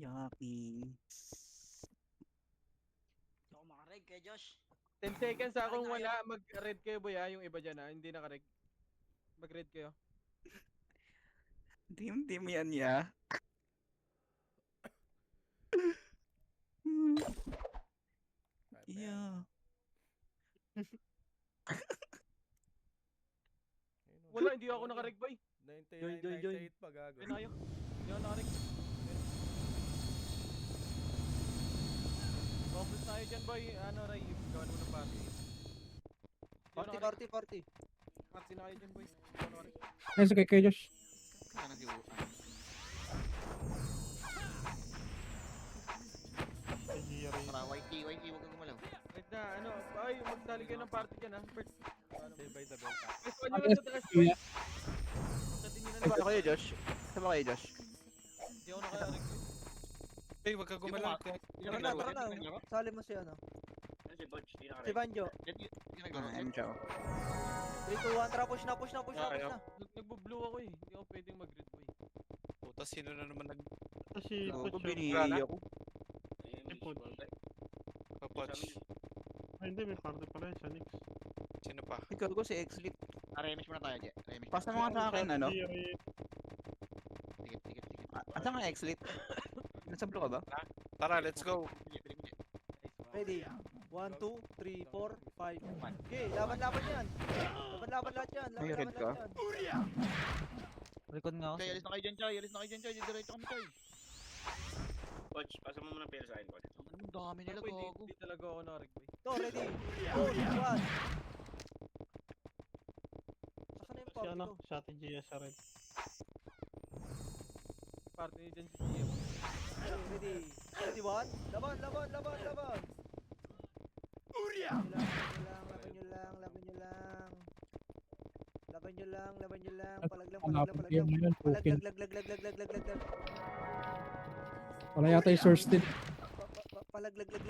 Yaki. Hindi ako makareg kay Josh. 10 seconds akong Ay, wala. Mag-red kayo boy ha. Yung iba dyan ha. Hindi naka-red. Mag-red kayo. Hindi mo yan ya. Yeah. Wala, hindi ako naka-red boy. 99, 98 pa gago. Ayun na kayo. Hindi ako naka-red. Focus tayo dyan boy. Ano Ray, gawan mo ng party. Party. Party na kayo dyan boy. Hindi ako naka-red. Nice, okay, Josh. Sana si Wu. Tara, YT, huwag kang gumalaw. Wait na, ano. Ay, magdali kayo ng party dyan ha. First. Save by the bell. First one yung sa taas boy. Sa tingin na Sama kayo, Josh. Sama kayo, Josh. Hindi ako naka-red boy. Hey, wag ka gumalaw. Tara na. Sali mo si ano. Si Banjo. I'm Joe. 3, 2, 1, tara push na. Nagbo-blue ako eh. Hindi ako pwedeng mag-red boy. Puta, sino na naman Kasi Ako Pucho. binili ako. nagpapatch? Ay, hindi, may card pala yun sa Nix. Sino pa? Ikaw ko si Xlit. Rematch muna tayo, Je. Rematch. Pasa mo nga sa akin, ano? Tikit. Asa nga Xlit? Nasa blue ka ba? Tara, let's go. Ready? 1, 2, 3, 4, 5. Okay, laban yan. Laban lahat yan. May red ka? Record nga Choy, alis na kayo dyan, Choy. Diretso kami, Choy. Coach, pasa mo muna pera sa akin, coach. Ang dami nila, Boy, gago. hindi talaga ako naka-red boy. To, ready? 2, 1. Saka na yung Si party ano, to. strategy sa red. Party ni dyan si GM. Okay, ready? Ready, 1. Laban. Laban nyo lang. Palaglang. Palaglag. Wala yata yung source din. Palaglag. Rematch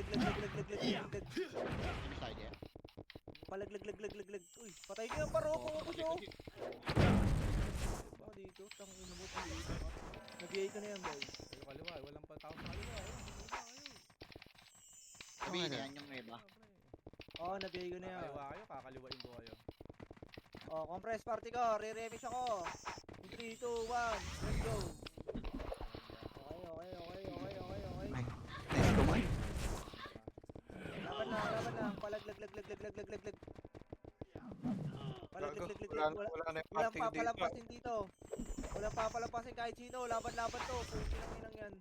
tayo, Je. Palaglag. Uy, patay niyo yung paro. Focus oh. Baka dito, tangin mo dito. Nag-i ka na yan, boy. Kayo kaliwa, walang patao sa kaliwa. Sabihin na yan yung iba. Oo, nag-i ka na yan. Kakaliwa kayo, kakaliwain ko kayo. Oh, compress party ko. Re-remix ako. 3, 2, 1. Let's go. Okay. Nice ko man. Laban lang. Palaglag. Wala na yung Walang party dito. papalampasin dito. Walang papalampasin kahit sino. Laban to. Puti lang inang yan.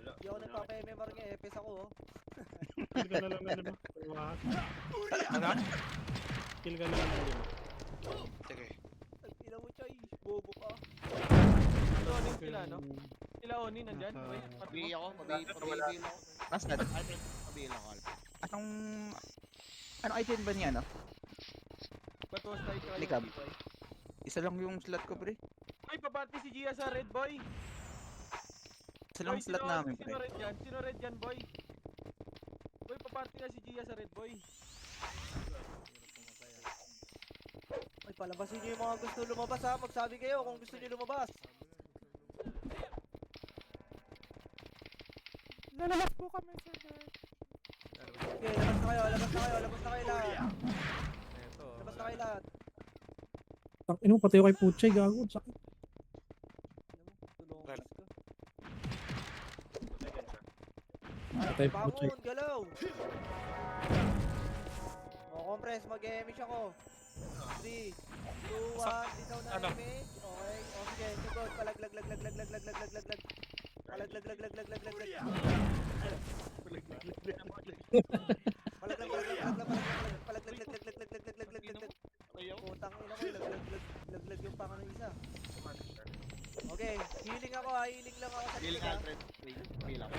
Hindi ako nagpapa-MMR nga. Epes ako oh. Kill ka na lang na 5. Lahat. Ano? Kill ka na lang na 5. Sige. Ina mo, Chay. Bobo ka. Sila Onin sila, no? Sila Onin nandyan. Nasa- Wait, party Pabili mo. ako, pabili ako. Nasaan? Pabili ako, Alp. Anong item ba niya, no? Ba't was tayo kayo Likab. dito eh? Isa lang yung slot ko, pre. Ay, paparty si Gia sa red boy. Isa lang Boy, yung slot namin, pre. Sino red yan? Sino red yan, boy? Boy, paparty na si Gia sa red boy. Ay, palabasin nyo yung mga gusto lumabas ha. Magsabi kayo kung gusto nyo lumabas. Lalabas po kami sa Okay, labas na kayo lahat. Eto. Labas na kayo lahat. Ino, pati ako kay Puchay, gago. Sakit. Tulungan Well. ka. Patay Puchay. Bangon, galaw! O, compress, mag-image ako. 3, 2, 1, ditaw na Ano? image. Okay, o sige, sugod, palaglag. Putang ina mo, laglag yung panga ng isa. Okay, healing ako ha, healing lang ako sa Pabili likod ka, ha. Alfred. Pabili ako.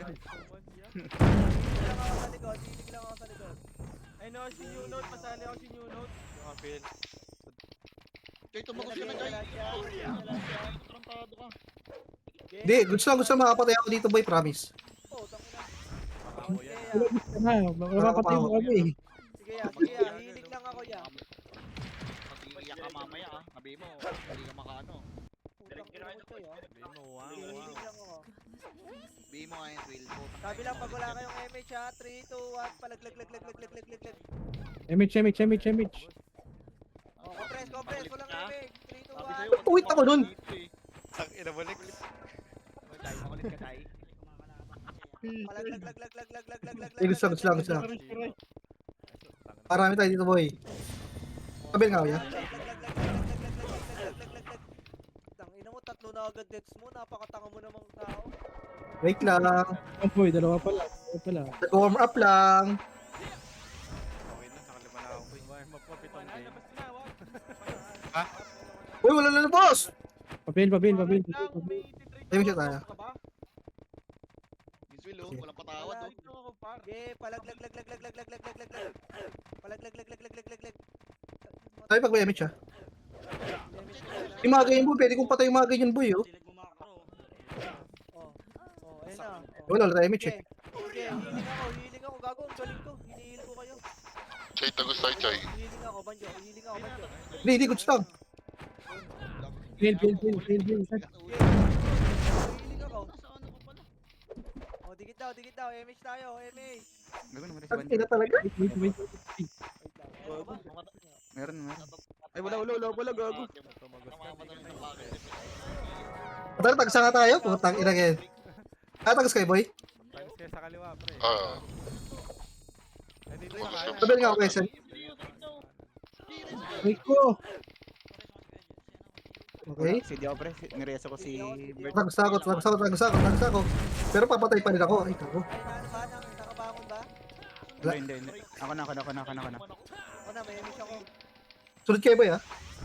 Healing lang ako sa likod. Ay no, si New Note. Pasali ako si New Note. Yung appeal. Choy, tumagos ka na, Choy. Tarantado ka. Hindi, gusto makapatay ako dito, boy, promise. Oh, tangina. Ako yan. Sige, Makapatay mo kami eh. sige, healing lang ako ya. Mag-iiyak ka mamaya, ah. Sabi mo, hindi ka makaano. Putang ina mo, Choy, ha. Sabihin mo, wow, Sige, wow. healing lang ako. mo nga yung drill ko. Sabi lang pag wala kayong MH ha. 3, 2, 1. Palaglag. Image. Oh, compress. Walang MH. 3, 2, Sabi 1. sa'yo, Uy, ako nun. Ang ina balik. Tay, makulit ka, tay. Palaglag. Gusto lang. Marami tayo dito, boy. Sabihin nga ako yan. Tangina mo, 3 na agad deaths mo. Napakatanga mo namang tao. Wait lang. Oh boy, dalawa pala. Nag-warm up lang. Okay na, nakalima na ako. boy. Warm up mo, pitong Wala, game. labas na, wag. Uy, wala na boss! Papel. Lang, may Ayun titrade siya tayo. ka ba? Miss Will, oh, walang patawad, oh. Dito ako, par. Okay, palaglag. Tayo pag may MH ha. Yung mga ganyan boy, pwede kong patay yung mga ganyan boy oh. Ayun na. Wala tayo MH eh. Sige, healing ako, gago, ang galing ko. Hinihil ko kayo. Chay, tagus tayo, Chay. Healing ako, banjo. Hindi, goods lang. Pil. Healing ako. Oh, dikit daw. MH tayo, MH. Gagawin mo rin si Ang Banjo. ina talaga. Wait lang. Meron. Ay, wala, gago. Tara, tagsa nga tayo. Putang ina ngayon. Tagas kayo boy. Times kayo sa kaliwa, pre. Eh, dito sa kaya. Sabihin nga ako Quezon. Wait ko. Okay. Si Dio, pre. Nireso ko si Bert. Tagas ako. Pero papatay pa rin ako. Ay, tako. Ay, ano ba? Nakabangon ba? Wala. Hindi. Ako na. O na, may MH ako. Sunod kayo boy ha.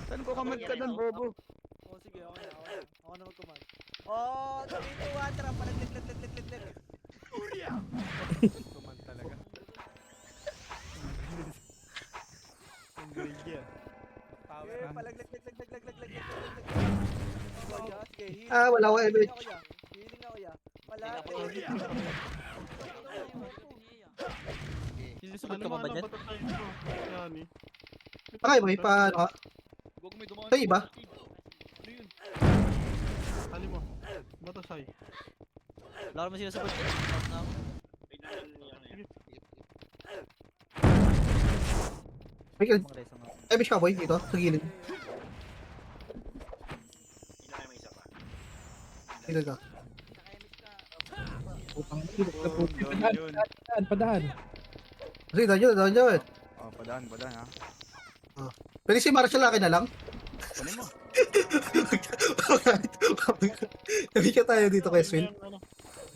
Saan ko kamag ka doon, bobo? Oh, sige, ako na mag-command. Oh, 3, 2, 1, tara, palaglag. Tuman talaga. Ang grilya. Power Okay, na. palaglag. Banjo, sige, healing. Ah, wala ako MH. Healing ako ya. Palaglag. Sinusunod ka ba dyan? Yan eh. Pakay boy, paano ka? Huwag may dumaan. Sa iba? Ano yun? Tali mo. Bato say. Wala naman sinasabot. Tignan niya na yan. MH ka boy, dito, sa gilid. Tignan na may isa pa. Gilid ka. Padaan. Sige, daan. Oh, padaan ha. Pwede si Marshall akin na lang. Kunin mo. Nabi ka tayo dito, Quezon.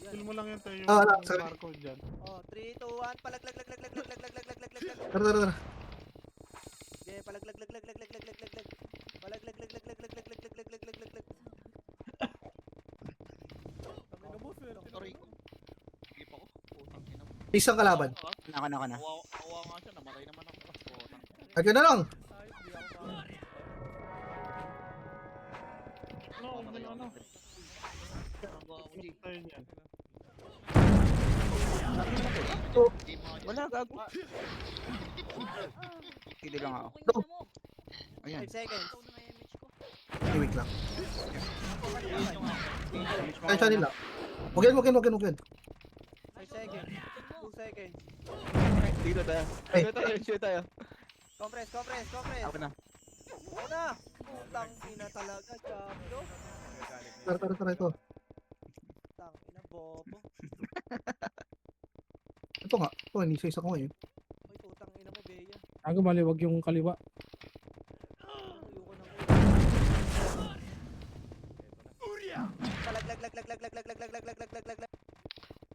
Kill mo lang yan tayo yung Ah, wala, sorry. barcode dyan. Oh, 3, 2, 1, palaglag. Tara. Okay, palaglag. Aray ko. Skip ako. Putang ina mo. Isang kalaban. Ako na. Kawawa nga siya, namatay naman ako. Putang. Agad na lang. Ano? Gawa ako, G. Tayo yan. Game mga G. Wala, gago. Tili lang ako. Ayan. 5 seconds. Okay, wait lang. Finish mo Kaya ako. siya nila. Wag yan. 5 seconds. 2 seconds. Dito tayo. Ay. Shoot tayo. Compress. Ako na. Ako na. Putang ina talaga, Diablo. Tara, ito. Putang ina, bobo. Ito nga. Ito, inisa ko ngayon. Uy, putang ina mo, Bea. Ako maliwag yung kaliwa. Ayoko nang palaglag.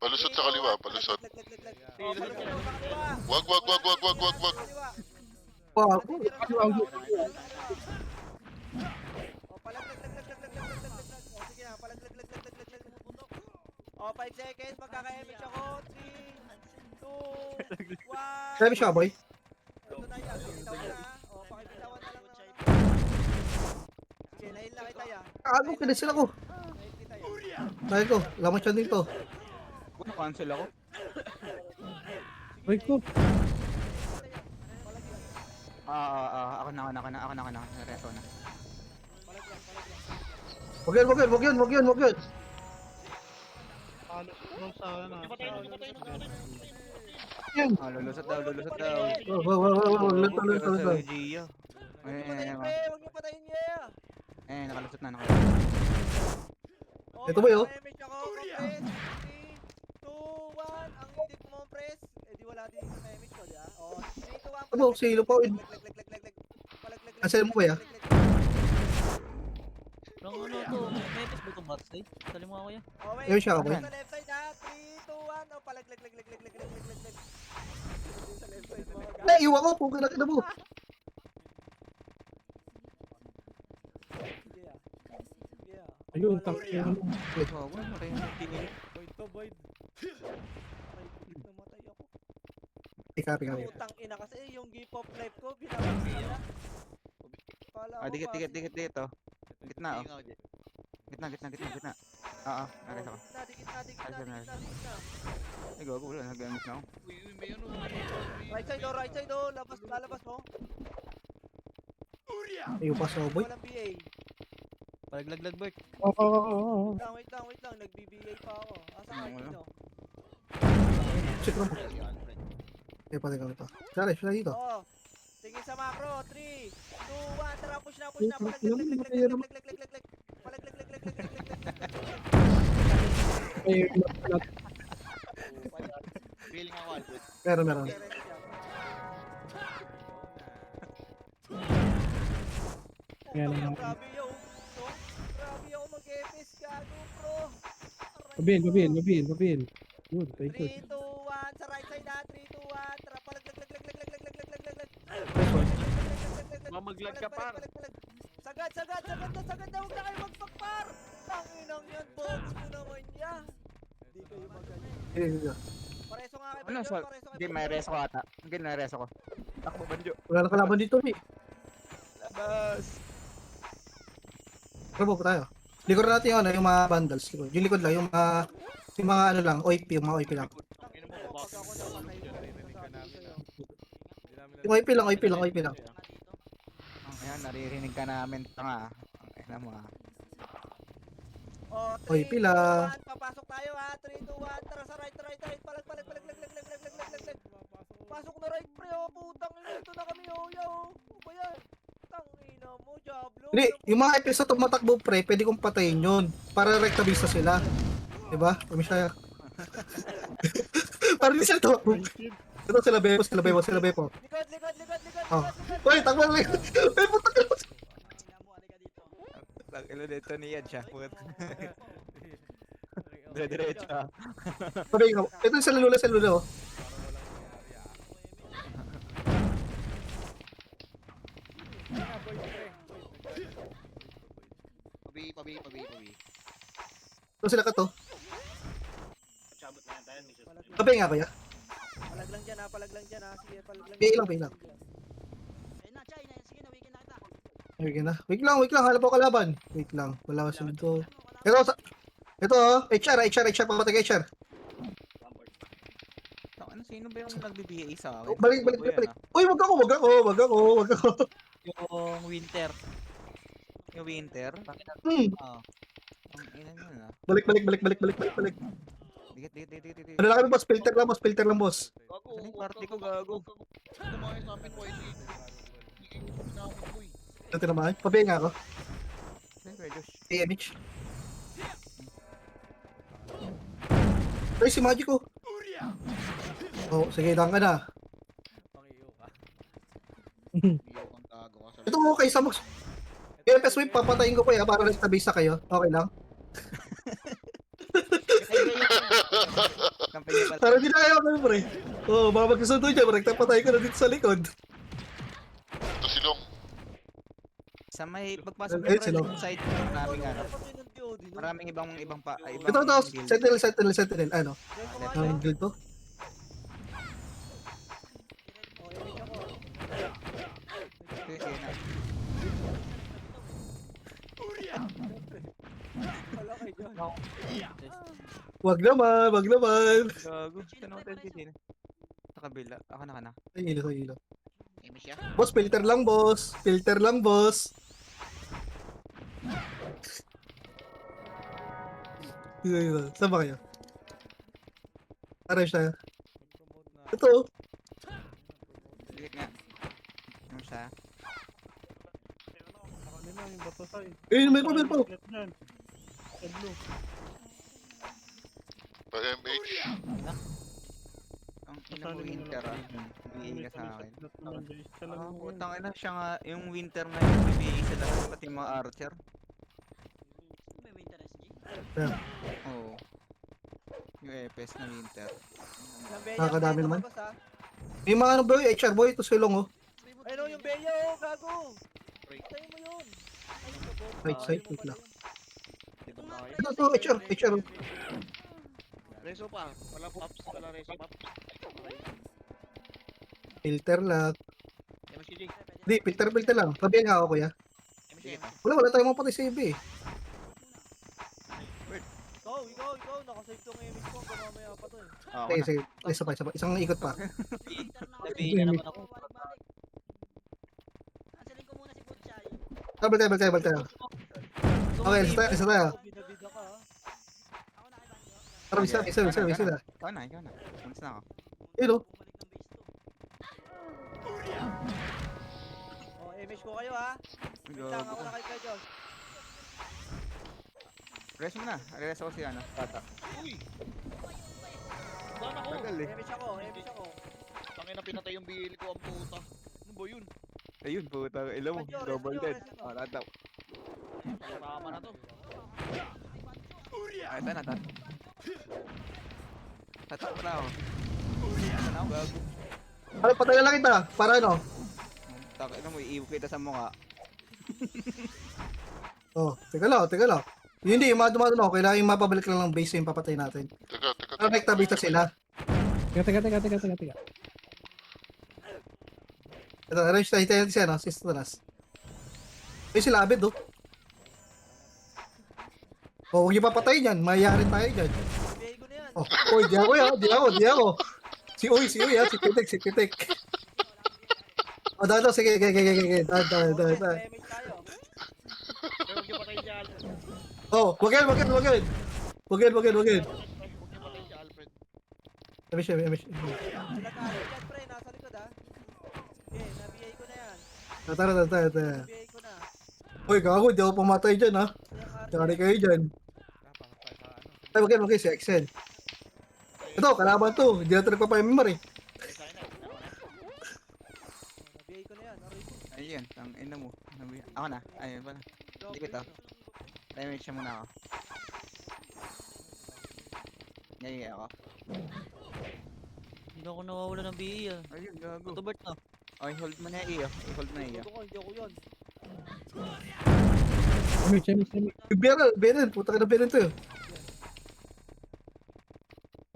Palusot sa kaliwa, palusot. Oh, palusot sa kaliwa. Wag. Kaliwa. Wow. Oh, palaglag. Oh, sige na, palaglag. Oh, 5 seconds, magkaka-MH ako. 3, 2, 1. Sabi siya, boy. Ito na yan, bitaw na. Oh, pakibitawan na lang. Sige, nahil na kita yan. Kago, kinasil ako. Nahil kita yan. Dahil ko, lamang siya dito. Kung cancel ako. Wait ko. Ako na. Reso na. Wag yan. Halos daw sa ano. Ah, lulusot daw, lulusot daw. Wag lang talo. Lulusot si Gia. Huwag niyo patayin, pre. Huwag niyo patayin niya. Nakalusot na, nakalusot. Oh, Ito ba yun? damage ako, compress. 3, 2, 1. Ang hindi ko compress. Eh di wala din yung damage ko, di ba? Oh, 3, 2, 1. Abo, si Hilo pa. Asan mo ba ya? Ang ano to, Metis ba itong bot side? Sali mo ako yan. Oh, wait. Ayun siya, okay. Sa left side ha. 3, 2, 1. Oh, palaglag. Sa left side, mga guys. Naiiwan ko, puka na kita mo. Sige ah. Sige ah. Ayun, Wala, tangke. wala. Wow, namatay na yung tinili. Void to, void. Aray, namatay ako. Pika. Putang ina kasi yung gift of life ko, binabagsi na. Kala ko Dikit, kasi- dikit. Gitna, oh. Gitna. Oo, nares ako. Dikit na. Ay, gago, wala, nag-gamit na ako. May ano, Right side oh, lalabas mo. Ayun pa sa boy. Walang BA. Palaglag Bert. Oo. Wait lang, nagbi-BA pa ako. Asa ka, Wala. Gino? Check mo. Patay ka ito. Sari, siya dito. Oo. Tingin sa macro, 3, 2, 1, tara, push na. Tingnan mo, matay na mo. Ayun, feeling ako, Albert. Meron. Yan ang- Grabe yo. No? Grabe ako mag-EPS, gago, bro. Babil. Good, very 3, good. 2, 1, sa right side na, 3, 2, 1, tara, palaglag. Mamaglag ka, par. Sagad na, huwag na kayo magpakpar. Tanginang yan, bobo mo naman yan. Di kayo magaling. Pareso nga kayo, Ano, Banjo, so, pareso kayo, hindi, may reso ko ata. Hindi, may reso ko. Takbo, banjo. Wala na kalaban dito, eh. Labas! Trabo ko tayo. Likod natin yung ano, yung mga bundles. Yung likod lang, yung mga ano lang, OIP, yung mga OIP lang. Tangina mo, pag ako namatay mo, Narinig ka sabi ko namin sa'yo. Yung OIP lang. Ayan, naririnig ka namin, tanga. Ang ina mo, ah. Oh, Oy, 3, 2, pila. 1, papasok tayo ha. 3, 2, 1, tara sa right. Palag. Pasok na right, pre, oh, putang ina, ito na kami, oh, yo. Ano ba yan? Tangina mo, Diablo. Hindi, yung mga episode tumatakbo pre, pwede kong patayin yun. Para rektabista sila. Diba? Kami siya. Para di sila tumakbo. Ito sila Bepo. Likod. Oh. Uy, takbo lang. Uy, puta ka. Tangina mo, halika dito. Ang ilo dito ni Ed siya. Put. Okay, Diretso. Sabi nga, ito yung sa lula, oh. Pabi. Ito sila ka to. Sabot na yan tayo, may susunod. Sabi nga kuya. Palag lang dyan ha. Sige, palag lang. Pay lang. Ayun na, Chay, sige na, weekend na kita. Ayun na. Wait lang. Hanap ako kalaban. Wait lang. Wala ka sunod ko. Ito, HR, pamatay ka HR. Ano, sino ba yung nagbibigay sa akin? Balik. Ano ba yan, ah? Uy, wag ako. Yung winter. Yung winter? Ang ina nyo na. Balik. Dikit. Ano lang kami boss, filter lang boss. Gago, Ano yung party ko, gago? Kumain sa amin, YG. Ito tinamaan. Pabay nga ako. Siyempre, Josh. AMH. Ay, si Magic oh. Oh, sige, dang ka na. Pangiyo ka. Ito ko kay Samox. EMS Wave, papatayin ko pa ya para rektabisa kayo. Okay lang. Kampanya pala. Para di na kayo kami pre. Oh, baka magkasundo dyan. Rekta-patay ko na dito sa likod. Ito silong. Sa may pagpasok Ayun, ng sila. side, maraming ibang pa. Ito, sentinel. Ano? Ang guild to? Wag naman. Gago, kanotin din. Sa kabila, ako na. Ay, hilo. Amy siya? Boss, filter lang, boss. Saan ba kayo? Aray siya. Promote na. Ito. oh. Sige nga. Ano siya? Ano na yung bato sa May pa. Dyan. Sa blue. Pa MH. Ang ina mo winter ah. Bibigay ka sa akin. Putang ina siya nga, yung winter na yung bibigay sa lahat, pati yung mga archer. May winter SG. Oo. Yung EPS na winter. Nakakadami naman. May mga ano boy, HR boy, ito silong oh. Ayun o, yung Bella oh, gago. Tayo mo yun. Ay, kabog. Right side, wait Tayo mo lang. pala yun. Ito to, HR. Reso pa. Wala pops. Wala reso pops. Filter lang. MCJ. Di, filter lang. Tabi nga ako kuya. MCJ. Wala tayong mga patay save eh. Ikaw. Nakasave tong image ko. Hanggang mamaya pa to eh. Oo Sige. Isa pa. Isang ikot pa. Nabihin ka naman ako. Cancelin ko muna si Butchay. Table tayo. Okay, isa tayo. Bida-bida ka ha. Tara, isa na. Ikaw na. Umalis na ako. Yun oh. Oh, image ko kayo ha. Wait lang, ako na kay Pedro. Rest mo na. Rest ako si ano. Tata. Uy! Saan ako? Tagal eh. Image ako. Tangin na pinatay yung BL ko, ang puta. Ano ba yun? Ayun, puta. Ilaw mo. Rest Double nyo, dead. rest nyo. Oh, tata. Tama na to. Ay, tata. Tata pala ako. Ano ako gago. Ano, patay na lang kita. Para ano? Taka na mo, iiw kita sa mukha. Oh, teka lang. Yun hindi, yung mga dumadun ako. Kailangan yung mapabalik lang ng base yung papatay natin. Teka. Para nagtabisa sila. Teka. Ito, arrange tayo siya, no? Sis Tanas. Ay, sila abid, oh. Oh, huwag niyo papatayin yan. Mayayarin tayo dyan. Bigay ko na yan. Oh, di ako ya. Di ako. Si Uy ya. Si Pitik. Oh, dato. Sige. Okay, Dato. may image tayo. Pero huwag niyo patayin si Alfred. Oh, wag yan. Huwag niyo patayin si Alfred. Emish. Sila tayo dyan, pre. Nasa likod ha. Okay, nabigay ko na yan. Tara. Nabigay ko na. Uy, gago. Di ako pumatay dyan, ha. Tari kayo dyan. Ay, wag yan. Si Excel. Ito, kalaban to. Hindi natin nagpapa-memory. Nabigay ko na yan. Aray ko. Ayun, ang ina mo. Ako na. Ayun pala. Hindi ko ito. Damage siya muna ako. Ngayon ako. Hindi ako nawawala ng BE ah. Ayun, gago. Autobert na. Okay, hold mo na iyo. I-hold mo na iyo. Hindi ako yun. Emish. Beryl. Puta ka na Beryl to.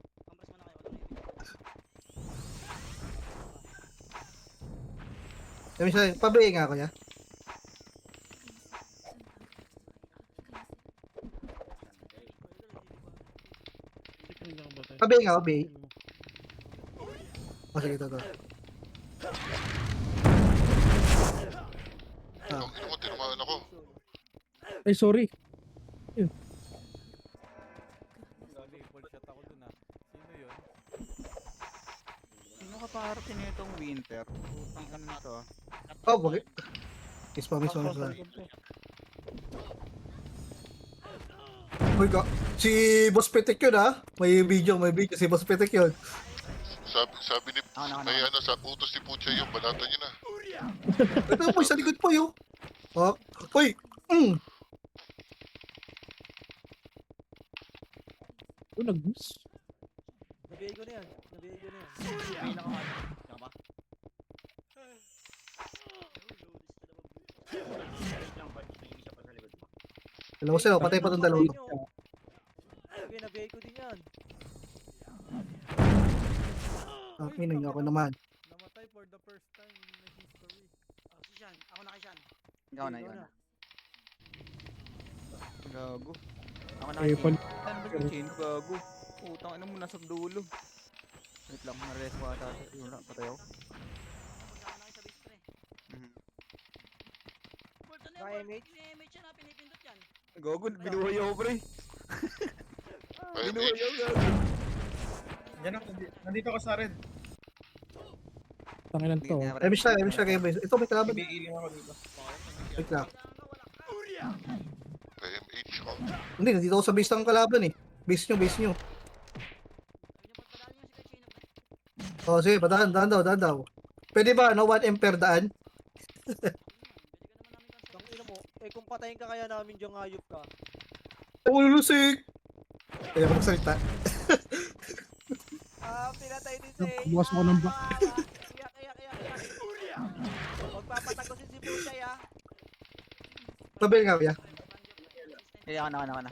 Kampras mo na kayo. Walang image. Emish, pabigay nga ako, ya. Pabigay nga ako, bigay. Oh, sige, ito. Ang ina mo, tinamaan ako. Ay, sorry. Sorry, full shot ako dun ah. Sino yun? Sino ka parte nitong winter? Putang ano nito ah. Oh, bakit? Miss pa. Uy, si Boss Petek yun, ha? May video si Boss Petek yun. Sabi ni, Ako. may ano, sa utos ni Pucha yung balatan niya na. Ito po, sa likod po yun. Oh, uy! Oh, nag-miss. Nabigay ko na yan. May nakakain. Tama ba? Lang ba? May isa pa sa likod mo. Dalawa sila, patay pa itong dalawa. Okay, nabigay ko din yan. Okay, nangyay ako naman. Namatay for the first time in the history. Si Sean. Ako na kay Sean. Ikaw na. Gago. Ako na. Ay, Ano ba yung chain? Gago. Putang ina mo, nasa dulo. Wait lang, na-rest ko ata. Wala, patay ako. Punta ko na kayo sa base pre. Mhm. Naka image? Yung image yan ha, pinipindot yan. Gago, binuhay ako pre. Pa Binuhay MH. ako, gago. Yan ako, nandito ako sa red. Tanginan to. Emish lang kayo. Ito may kalaban. Ibigiling ako dito. Wait lang. PMH ko. Hindi, nandito ako sa base ng kalaban eh. Base nyo. Oh, sige, daan daw. Pwede ba, no? 1 M per daan? Tangina mo, kung patayin ka kaya namin diyang hayop ka. Ulusik! Kaya magsalita. Pinatay din si Bukas ako ng Iyak. Magpapatagosin si Puchay ah. Tabel nga, ya. Kaya ako na.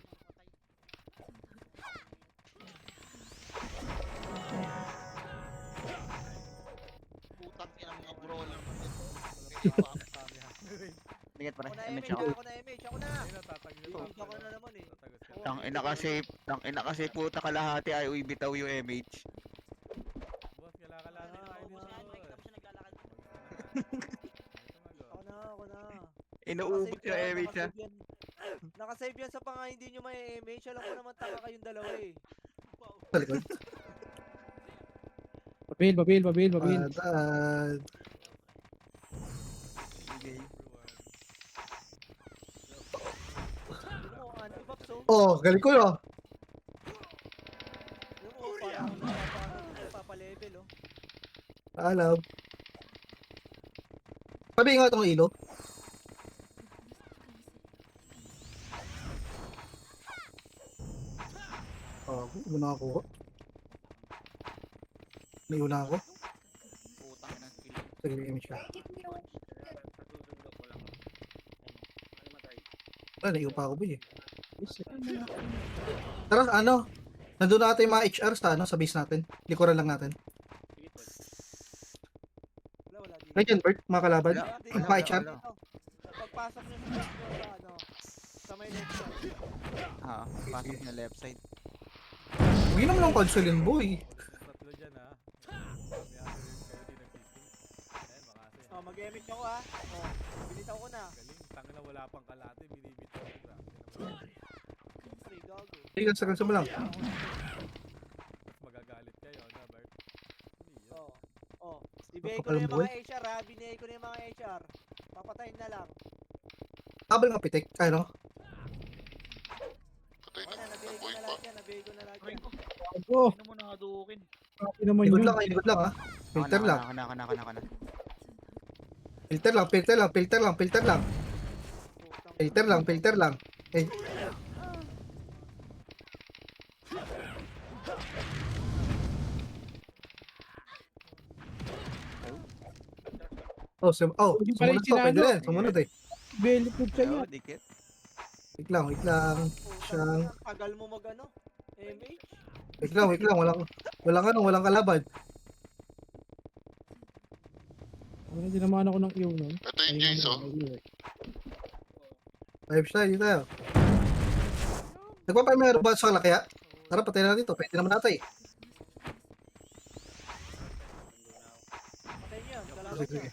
Putang ina mga brawler. Ingat pare, Ako na image MH, ako. ako na. Ayun na, tatagos Image ako na naman eh. Tang ina kasi puta kalahati ay bitaw yung MH. Boss, kalakalanin na kayo dito. Ako na. Inuubos yung MH ha. Nakasave yan sa panga hindi nyo may MH. Alam ko naman taka kayong dalawa eh. Sa likod. Papil. Daan. Okay. Ano mo, anti-pops oh. Oh, galing ko no. Ano mo, parang napapalevel oh. Alam. Sabi nga itong ilo. Oh, una ako. May una ako. Putang ina skill. Sige, may image ka. Pasusundo ko lang. Ano matay? Wala, naiyo pa ako ba eh. Tara, ano? Nandun na ata yung mga HR sa, sa base natin. Likuran lang natin. Sige, tol. Wala dito. Nandiyan, Bert, mga kalaban. Dito, Mga HR. dito. Pagpasok nyo sa sa may left side. Pasok niya left side. Huwag yun naman ang console yun, boy. Tatlo dyan ha. May ako rin kayo din nag-fishing. Ayan, makasi. Oh, mag-MH ako ah. Oh, binitaw ko na. Galing, tangin na wala pang kalate, binibitaw ko. Grabe naman. Pre, gago. Sige, sa mo lang. Mas magagalit kayo, na Bert? Hindi yun. Oh. Ibigay ko na yung mga HR ha. Binigay ko na yung mga HR. Papatayin na lang. Tabal nga pitik. Ay, no? Patay Okay na. na, nabigay ko Nabuhay na pa. lahat yan. Nabigay ko na lahat yan. Oh, Ano mo nakadukin? grabe naman Likod yun. lang, likod lang ha. Filter lang. Ako na. Filter lang. Filter lang. Eh. Oh, Hindi pala sumunod to. yung Pwede sinano. rin. Sumunod eh. Belly food siya Yo, yan. dikit. Wait lang. Siyang. Tagal mo mag ano? MH? Wait lang. Walang kalaban. Ano, dinamaan ako ng iyo nun. Ito yung Jace, oh. 5 star, dito tayo. Nagpapamero ba sa kaya? Tara, patay na dito. Pwede naman natin eh. Patay niyo yan. Salamat Sige. niyo.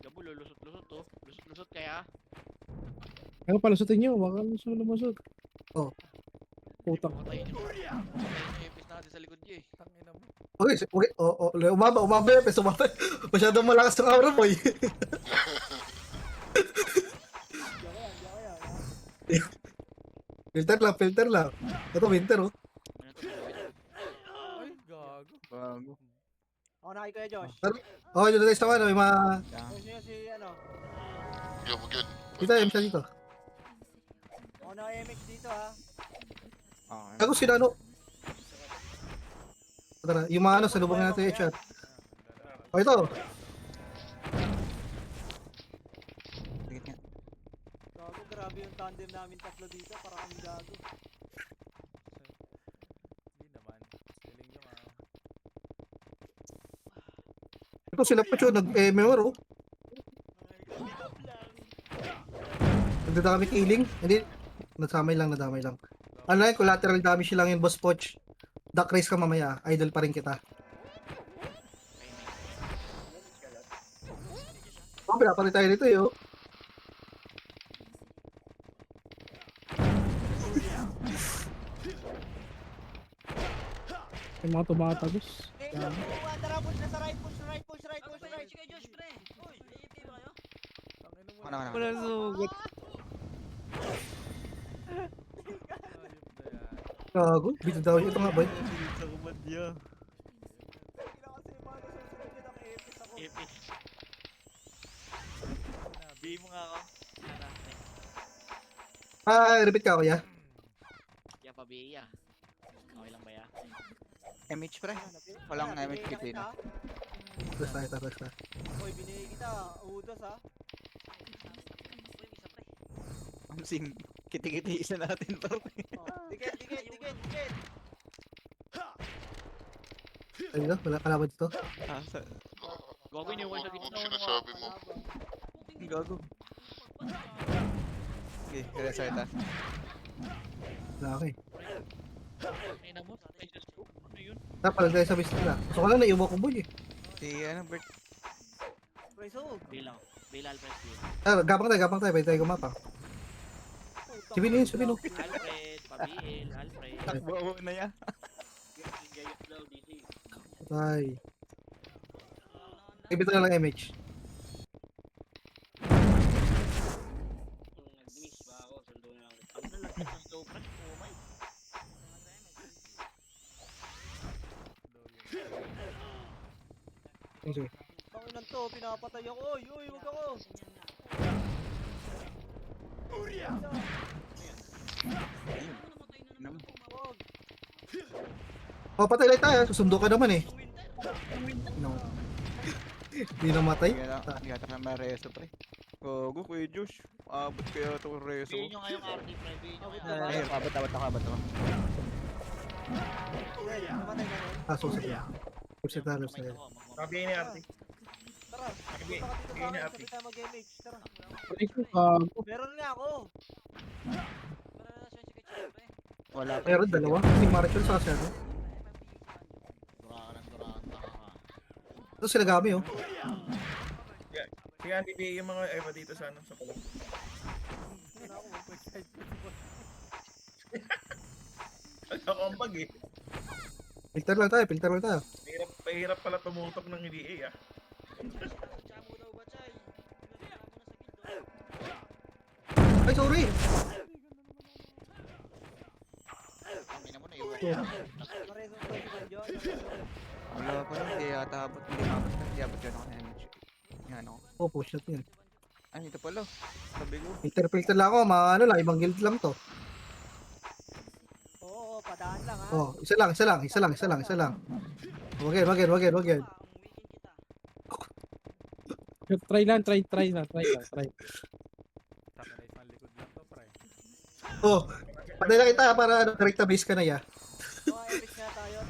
Gabo, lulusot-lusot to. Lusot-lusot kaya. Ano palusutin nyo? Baka lumusot. Oh. Putang. Patayin niyo. Patayin niyo yung face natin sa likod niyo eh. Tangin mo. Okay. Umaba yan. Peso umaba. Masyadong malakas ng aura mo eh. Filter lang. Ito, winter oh. Ano to? Ay, gago. Bago. Ako na kay Kuya Josh. Okay, dito tayo sa ano. May mga... Josh niyo si ano. Yo, wag yun. Dito, siya dito. Ako na MH dito ha. Okay. Ako sila ano. Tara, yung mga ano, salubungin natin yung HR. Oh, ito. Dikit nga. Gago, grabe yung tandem namin tatlo dito. Para kami gago. Hindi naman. Galing nyo ah. Ito sila pa siya, nag-MMR oh. Nagdadami killing. Hindi, nadamay lang. Ano lang, collateral damage lang yun, Boss Poch. Duck race ka mamaya, idol pa rin kita. Oh, pinapalit tayo dito eh oh. Yung mga tumatagos. Ngayon, tara, push na sa right, push right. Ano. Wala sugat. Gago, bito daw ito nga boy. Sa kumadya. Hindi na kasi yung mga nasusunod yun, ang epis ako. Ipis. Bigay mo nga ako. Repeat ka kuya. Ya pa biya. Okay lang ba ya? MH pre. Walang MH between. Tapos na. Uy, binigay kita. Udos ha. Amsing kiti-kiti isa natin pre. Dikit. Ayun na, wala kalaban dito. Ah, sa Gogo niyo one shot dito. Ang sinasabi mo. gago. Okay, restart ah. Wala ako eh. Ay na mo. Ay just go. Ano yun? Palag tayo sa base nila. So ka lang naiuwa ko boy eh. Si ano Bert. Presog. Bilang. Bilal press bill. Gapang tayo, pwede tayo gumapang. Sabihin yun. Alfred. Pabil. Alfred. Takbo na ya. Gayot daw, DC. Patay. Ibito na lang MH. Kung nag-miss ba ako, sundo na ako. Ang nalagyan ng slow press. Oh my. Sige. Panginan to, pinapatay ako. Uy, wag ako. Naman. Wag. Oh, patay lang tayo. Susundo ka naman eh. No. Hindi namatay. Hindi ata na mareso pre. Gago kuya Josh. Abot kaya ito reso. Bigyan nyo nga yung RT pre. Bigyan nyo nga yung Ay, abot ako. Well, namatay ka nun. Susot na. Upset na. Sabi ni Arte. Tara, Sige, punta ka dito sige sa na, akin, Ate. sabay tayo mag-MH. Tara. Gago. Meron nga ako. Wala pa. Meron dalawa. Si Marshall sa kasi ano. Durakan. Taka ka. Ito sila Gami oh. Sige, Ante, bigay yung mga Eva dito sa ano, sa kulong. Ako ang pag eh. Filter lang tayo. Pahirap pala tumutok ng EDA ah. Ay, sorry. Ang ina mo na iwan. Maresong to si Banjo. Wala pa rin. Hindi yata abot. Hindi abot yun ako na MH. Yan ako. Oh, push shot yun. Ay, ito pala. Sabi ko. Filter lang ako. Mga ano lang, ibang guild lang to. Oo, padaan lang ha. Oh, isa lang. Wag yan. Try lang. Sama na isang likod lang to pre. Oh, patay na kita para ano, direct base ka na ya. Mga MH nga tayo.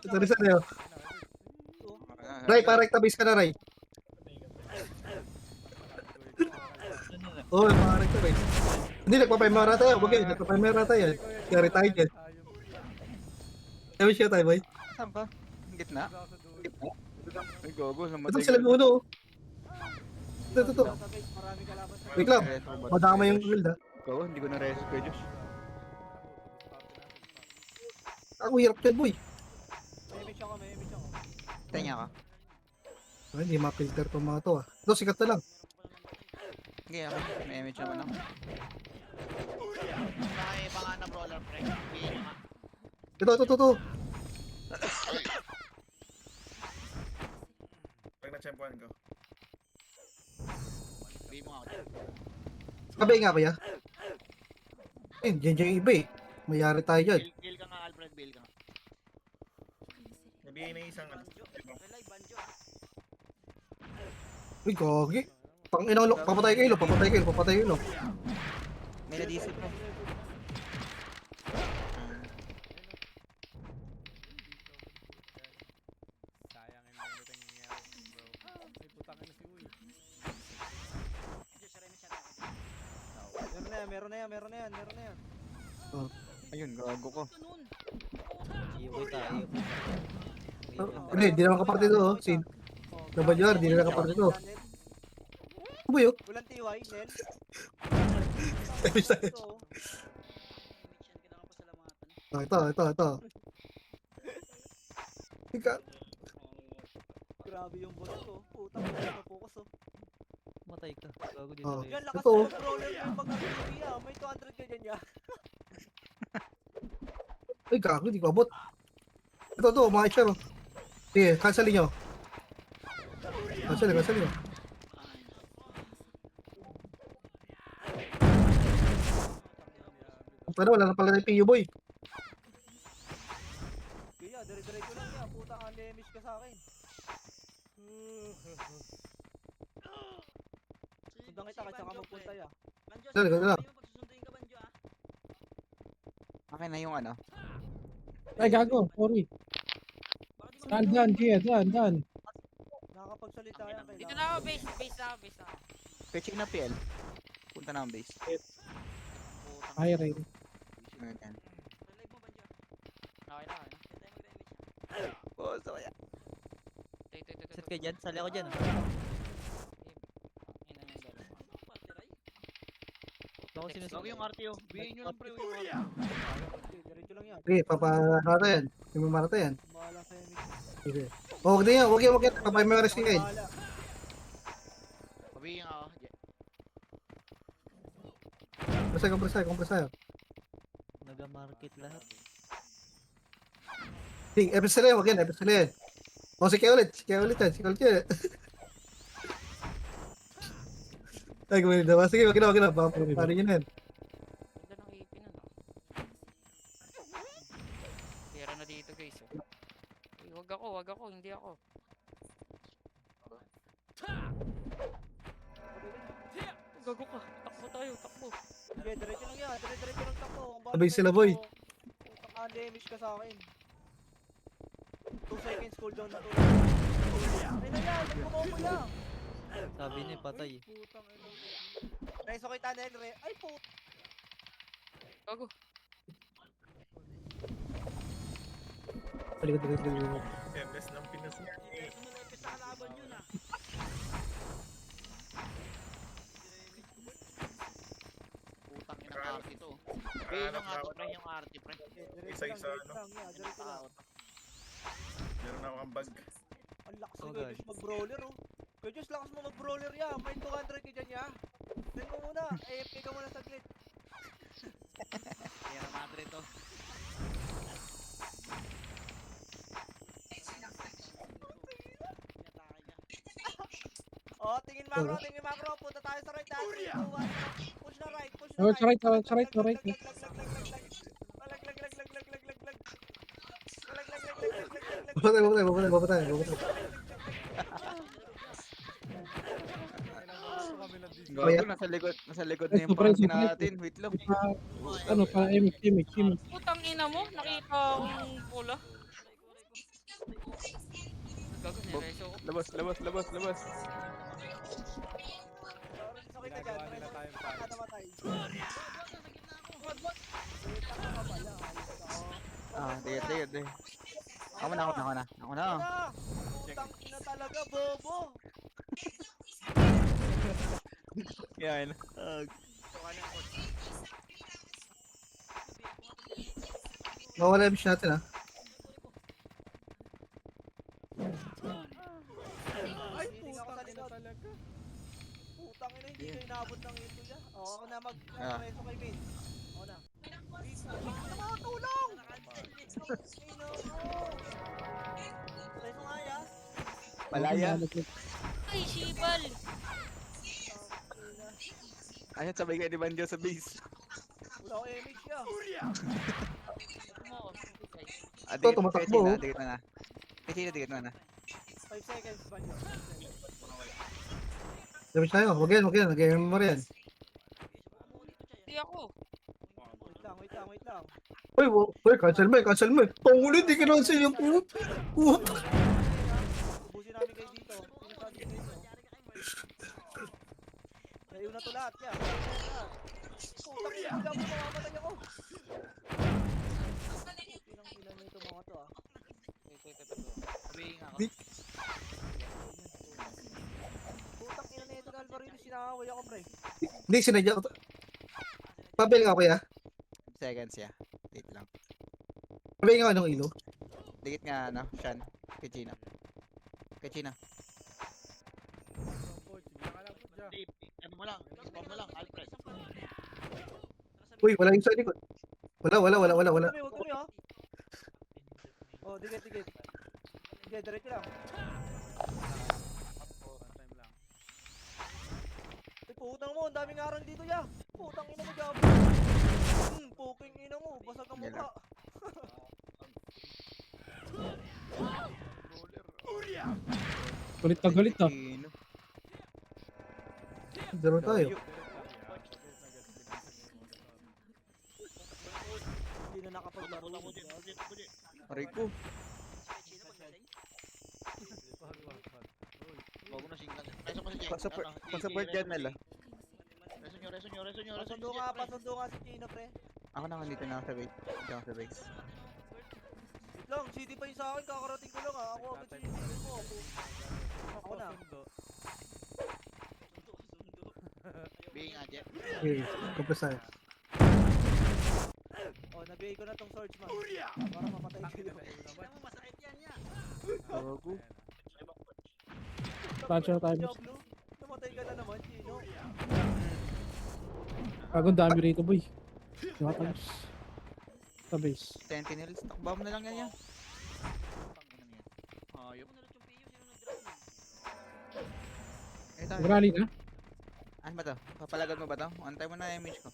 Sorry sa iyo. Ray, para direct base ka na, Ray. Oh, para direct base. Hindi, nagpapаймara tayo. Wag yan, nagpapаймara tayo. Yari tayo dyan. Sabi siya tayo, boy. Saan ba? Ang gitna? Ay, gago. Ito Namatay sila ka. uno. Ito. Marami kalaban sa Wait lang. Reso ba? Madama yung guild ha. Gago, hindi ko na reso kuya Josh. Ako hirap yan, boy. May MH ako. Tanya ka. Ay, hindi ma-filter tong mga to ah. Ito, sikat na lang. Hindi ako. May MH naman ako. May panganap brawler pre. Bigyan nyo nga. Ito. Pag na-champuan ko. Bigyan mo nga ako. Sabay nga kuya. Eh, dyan yung iba eh. Mayari tayo dyan. Bill ka nga Alfred. Bill ka nga. Nabigay na isang ano. Uy, gagi. Pang inang papatay kayo, papatay kayo. May na-DC pa. Sayang yung minute ang nangyayari bro. Ay putang ina si Uy. Meron na yan. Ayun, gago ko. Hindi naman kaparte to. Si WR, di na kaparte to. Ano ba yun? Walang TY, Nel. Ito. Ika. Grabe yung boss ko. Putang ina, focus oh. Matay ka. Gago dito. Oh. Yan, lakas Ito. na mag-brawler yung pag-RTP ah. May 200 ka dyan ya. Ay, gago, di ko abot. Ito, mga HR. Sige, cancelin nyo. Cancelin nyo. Pero wala na pala na yung PU boy. Kaya, dire-diretso lang yan. Putang unleamish ka sa akin. Sundan kita kahit saan ka magpunta ya. Dali, dali lang. Akin na yung ano. Ay, gago. Sorry. Dan, Gia. Dan. Nakakapagsalita yan kailangan. Dito na ako, base na ako. Fetching na PL. Punta na ang base. Ay, Ray. Ayan. Okay na. Oh, so kaya. Set ka dyan, sali ako dyan. Huwag yung RTO. Bigyan nyo lang pre yung RTO. Diretso lang yan. Sige, papaharata yan. Yung mamarata yan. Bahala sa MX. Sige. Oh, wag yan. Papamemories ka kayo. Bahala. Pabigyan ako. Compressor. Naga-market lahat. Sige, episode yan. Wag yan, episode yan. Oh, sige ulit yan. Ay, gawin na. Sige, wag na. Paano yun yan? Ganda ng ipin ano. Tira na dito guys. Uy, wag ako, hindi ako. Gago ka, takbo. Sige, diretso lang yan. Diretso lang takbo. Kung bakit Sabay sila, boy. Putang unleamish ka sa akin. 2 seconds cooldown na to. Ay na yan, nagkukombo yan. Sabi niya patay. Putang ina. Reso kay Tanel, ay put. Gago. Balik. Semes ng Pinas niya. Putang ina ng RT to. Bigyan yung ato pre, yung RT pre. Isa-isa, Diretso lang, diretso lang. Meron ako ang bag. Ang lakas Oh, ni Kuya Diyos mag-brawler oh. Kuya Diyos, lakas mo mag-brawler ya. May 200 ka dyan ya. Then mo muna, AFK ka muna saglit. Tira madre to. Oh, tingin macro. Punta tayo sa right. 3, 2, 1. Push na right. Oh, sa right. Lag. Papatay. Gago, nasa likod na yung Super. party natin. Wait lang. Ano, para image. Putang ina mo, nakita akong pula. Gago, nireso ko. Labas. Sakit ka dyan. Ginagawa nila tayong fight. Namatay. Dikit. Ako na. Putang ina talaga, bobo. Yan. Mawala yung shot natin, ha? Ay, putang ina talaga. Putang ina, hindi kayo naabot ng ito niya. Oo, ako na mag-reso kay Vin. Ako na. Nakakatulong! Ino mo! Reso nga ya. Malaya. Ay, shibal! Ayun, sabay kayo ni Banjo sa base. Wala ko image ya. Ito, tumatakbo, oh. Dikit na. Dikit na. 5 seconds ba niyo? Damage tayo. Wag yan. Nag-memory yan. Hindi ako. Wait lang. Uy, cancel mo. Pangulit, di kinancel yung put. Ubusin namin kayo dito. Pinasali kayo dito. Ngayon na to lahat yan. Putang ina, gago, mamamatay ako. Pinang-ilan nito mga to ah. Pabigyan ako. Putang ina nito na Alvarino, sinakaway ako pre. Hindi, sinadya ko. Pabili ka, kuya. Seconds, yeah. Wait lang. Pabili ka ng ilo. Dikit nga, Shan. Kay China. Kay China. Coach, hindi ka lang po dyan. Dave, ano mo lang, spawn mo lang, Alfred. Uy, wala yung sa likod. Wala. Huwag kami ha. Oh, dikit. Sige, diretso lang. One time lang. Ay, putang mo, ang daming arang dito ya. Putang ina mo, Gabo. Puking ina mo, basag ang mukha. Galit na galit ah. Chino. Daro tayo. Hindi na nakapaglaro. Aray ko. Huwag na singkan. Reso ko si Jake. Pasupport dyan nila. Reso nyo. Pasundo nga si Chino, pre. Ako na dito na sa base. Dito ako sa base. Wait lang, CD pa yung sa akin, kakarating ko lang ha. Ako agad CD mo. Ako na. Being nga, Jeff. Okay, compress tayo. Oh, nabigay ko na tong swordsman. Para mamatay kayo. Gago. Plancha na tayo. Diablo, namatay ka na naman, Chino. Agong dami rito boy. Nakatalos. Sa base. Sentinels. Takbam na lang yan yan. Ayop. Eh tayo. Rally na. Ano ba to? Papalagad mo ba to? Antay mo na yung image ko.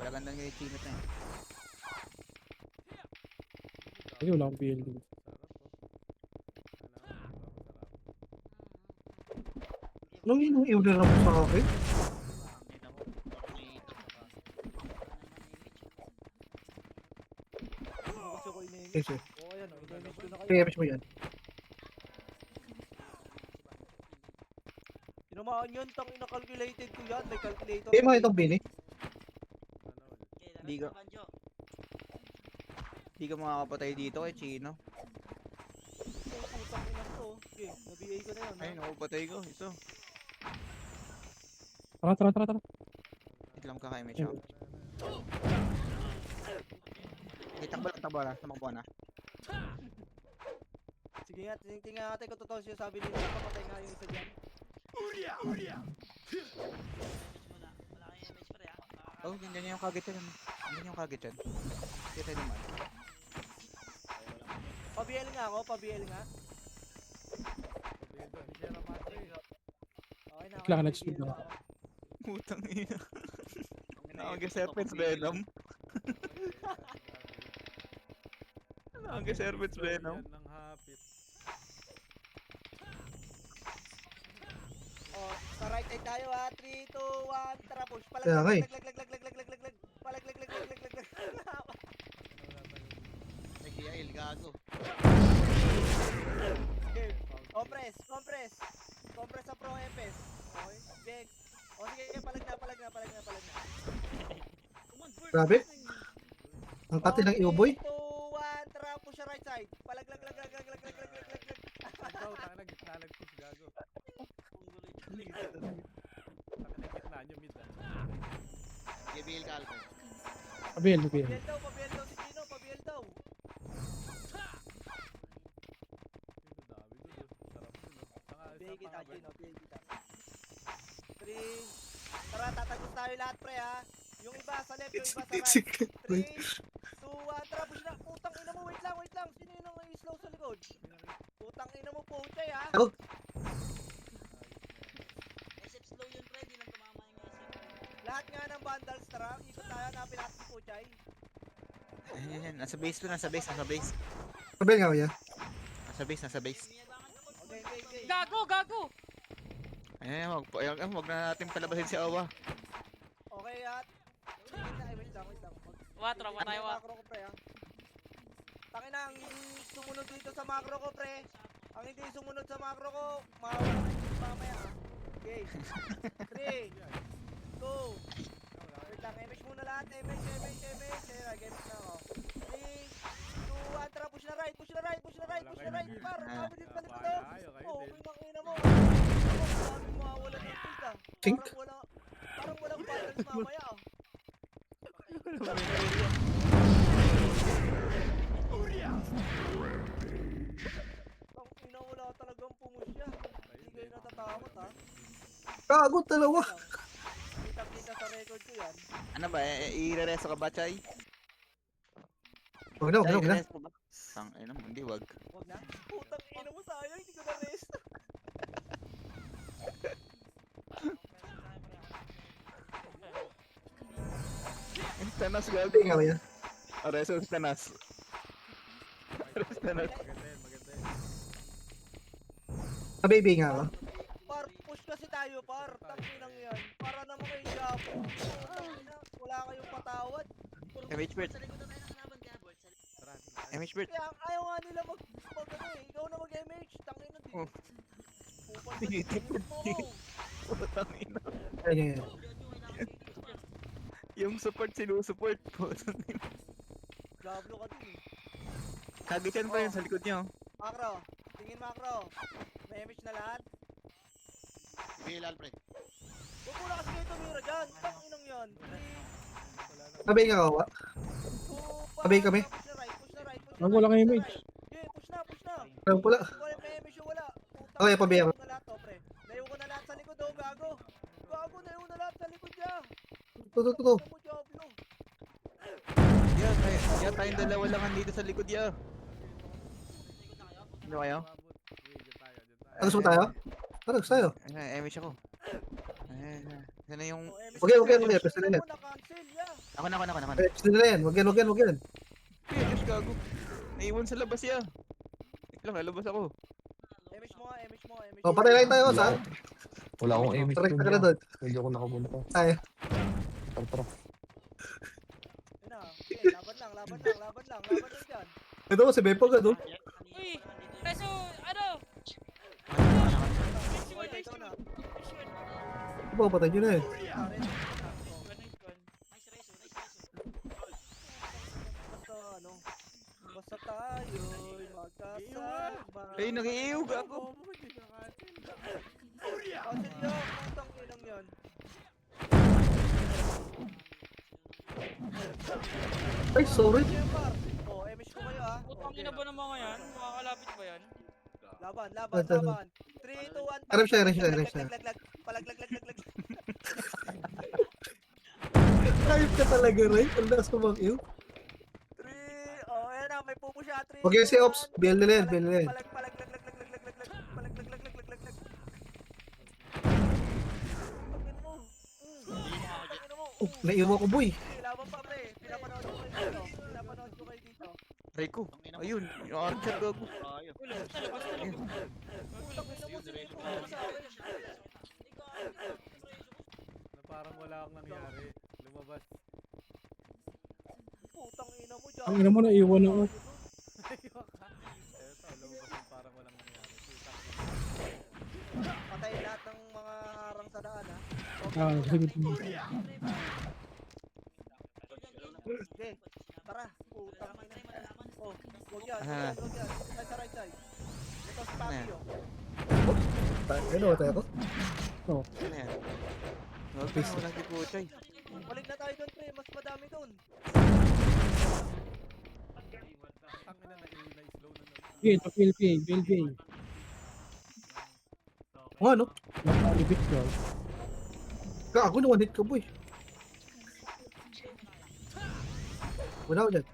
Palagan lang yung Chino na yan. Ay, wala akong PL dito. Anong iniiwala na mo sa akin? Gusto ko ini-image. Okay, sir. Oh, ayan, ini-image ko na kayo. I-image mo yan. Tinamaan yun, tangina calculated ko yan. May calculator. Eh, mga itong Bini. Hindi ko. Hindi ka makakapatay dito kay Chino. Oh, putang ina to. Okay, na-BA ko na yun. Ayun, nakapatay ko. Ito. Tara. Wait lang kaka-image ako. Eh, takbo na. Tumakbo na. Sige nga, tingnan natin kung totoo siya sabi nila. Papatay nga yung isa dyan. Oh, ganyan yung kaget yan. Ganyan yung kaget yan. Kita naman. Pa-BL nga ako, pa-BL nga. Okay na. Kailangan nag-speed pa-BL ako. ako. Putang ina. Nakag-serpents Venom. Nakag-serpents Venom. Yan ng hapit. Oh, sa right side tayo ha. 3, 2, 1, tara push. Kaya nga eh. Palag. Nag-heal, gago. Game. Compress sa Pro FS. Okay, game. O sige, palag na. Grabe. Ang kati ng Iuboy. 3, 2, 1, tara push sa right side. Palag. Ikaw, taka na gitna nag-push gago. Taka na gitna nyo mid ah. Give-heal ka, Alfred. Pabil. Pabiel daw si Chino, pabiel daw. Dito dami doon. Sarap doon. Saka Bigay kita, isa Chino, bigay kita. 3, tara, tatagos tayo lahat pre ha. Yung iba sa left, yung iba sa right. 3, 2, 1, tara, push na. Putang ina mo, wait lang. Sino yun ang slow sa likod? Putang ina mo, puchay ha. Ako. SF slow yun, pre. Di lang tumama yung SF. Lahat nga ng bundles, tara. Ikot tayo, hanapin natin si puchay. Ayan. Nasa base. Pabil nga ko yan. Nasa base. Okay. Gago! Ayan, wag na natin palabasin si Awa. Okay at... Wait lang. Watro, patay wa. Macro ko pre ha. Tangina ang sumunod dito sa macro ko pre. Ang hindi sumunod sa macro ko, mawawala na yung mamaya ha. Okay. 3, 2, wait lang, MH muna lahat, MH, gamit na ako. 3, 2, 1, tara, push na right, par, mabilis balik ko daw. Oh, pinakina mo. Sabi mo, wala ng tilt ah. Tink. Parang walang balance mamaya ah. Gago, dalawa. Kita-kita sa record ko yan. Ano ba, i-rereso ka ba, Chay? Huwag na, huwag na, huwag na. I-rereso ba? Tangina mo, hindi wag. Huwag na. Putang ina mo sayang, hindi ko na rest. Tanas gago. Hindi nga ba yan? Reso tanas. Reso tanas. Maganda yan, maganda yan. Baby nga ako. Par, push kasi tayo, par. Tanginang yan. Para naman kayo Jabo. Tangina, wala kayong patawad. MH Bird. Tara, MH Bird. Kaya ayaw nga nila mag ano eh. Ikaw na mag-MH. Tangina din. Oh. Pupal Sige, mo. Tangina. Ayun, yun. Yung support, sinusupport po. Diablo ka din eh. Kagitan pa yun sa likod niyo. Macro. Tingin macro. May MH na lahat. Bill Alfred. Huwag mo na kasi kayo tumira dyan. Tanginang yan. Baby nga ako. Sabay kami. Push na right, push na right, push na Wag, wala right, kang push na image. right. Yeah, push na, push na. Alam pula. Wala, may MH yung wala. Putang Okay, ina, pabiyak. naiwan ko na lahat, to, pre. Naiwan ko na lahat sa likod, oh, gago. Gago, naiwan na lahat sa likod niya. Tuto. Ano mo, Diablo? Yan, tayong dalawa lang andito sa likod ya. Ano kayo? dyan tayo, dyan tayo. Ano gusto mo tayo? Ano gusto tayo? MH ako. Yan na yung... Oh, MH Okay, okay, na, okay, MH pwede na yan. mo, na-cancel, yeah. Ako na. Eh, gusto nila yan. Wag yan, wag yan, wag yan. Diyos, gago. Naiwan sa labas ya. Wait lang, labas ako. MH mo nga, MH mo nga, MH O, patay lang tayo, sa? Wala akong image Correct doon ka na doon. Hindi ako nakapunta. Ay, Tara. Yun na, okay, laban lang dyan. ito mo si Bepo ka doon. Uy! Reso, ano? Okay, ikaw na. Ito, patay nyo na eh. Basta ano, basta tayo'y magkasama. Ay, nag-iiog ako. Cancel yan, putang inang yan. Ay, sorry. Yan, par. Oh, MH ko kayo ah. Putang ina ba ng mga yan? Makakalapit ba yan? Laban. Ito. 3, 2, 1. Arap siya. Palaglag. Ayop ka talaga, Ray. Ang lakas mo bang iyo. 3, oh, ayan na, may pupo siya. 3, Huwag yan si Ops. BL nila yan, BL nila yan. Palaglag. Pagin mo. Oh, naiwan ko, boy. Laban pa, pre. Pinapanood ko kayo dito. Rico. Ayun, yung archer gago. Ulo, sa labas na labas. Putang ina mo, sinipon mo sa akin. Na parang wala akong nangyari. Lumabas. Putang ina mo, Ang ina mo, naiwan ako. Eto, lumabas yung parang walang nangyari. Patayin lahat ng mga harang sa daan, ha? Sige. Okay, tara. Putang ina. Oh, wag yan. Ah. Ay, sa right side. Ito si Fabio. Ano, patay ako? Ano yan? Wala si Puchay. Balik na tayo doon, pre. Mas madami doon. Ang ina na-slow na lang. Sige, PLPA. O ano? Naka-repeat ka. Gago na, one hit ka, boy. Wala ko dyan.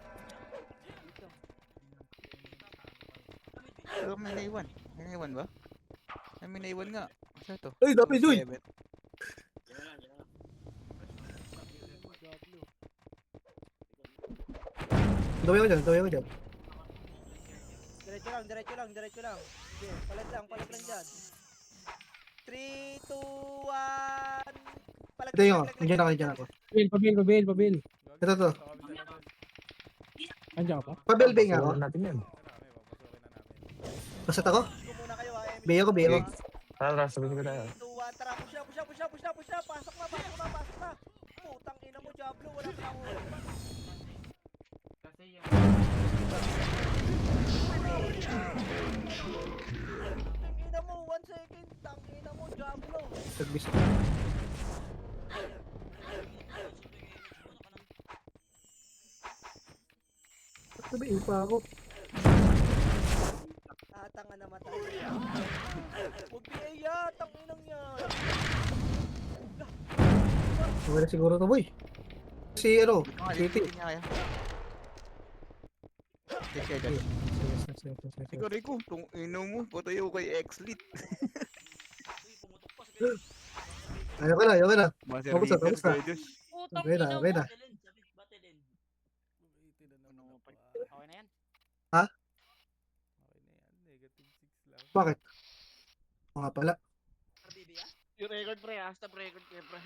Pero may naiwan. May naiwan ba? Ay, may naiwan nga. Ano to? Ay, dami, Joy. Dami ko dyan. Diretso lang. Okay, palag lang dyan. 3, 2, 1. Palag. Ito yung, nandiyan ako. Pabil. Ito to. Andiyan ka pa? Pabel-bay nga ako. Wala natin yan. Pasat ako? Gusto muna kayo, ha? Bay ako. Tara, sabihin ko tayo. 3, 2, 1. Tara, push na. Pasok na. Putang ina mo, Diablo. Wala pa ako. Tangina mo, 1 second. Tangina mo, Diablo. Tagbis. Ba't ba ipa ako? Tanga naman tayo. Huwag BA ya, tanginang yan. Okay na siguro to, boy. Si ano, City. Hindi niya kaya. Check kaya dyan. Ikaw, Rico, kung ino mo, patayo kay X-Lit. Ayoko na. Master Tapos na, Leader, tapos na. Kuya Josh. Putang Okay na, ina okay mo. na. Okay na yan. Negative 6 lang. Bakit? O nga pala. Yung record pre, stop record pre.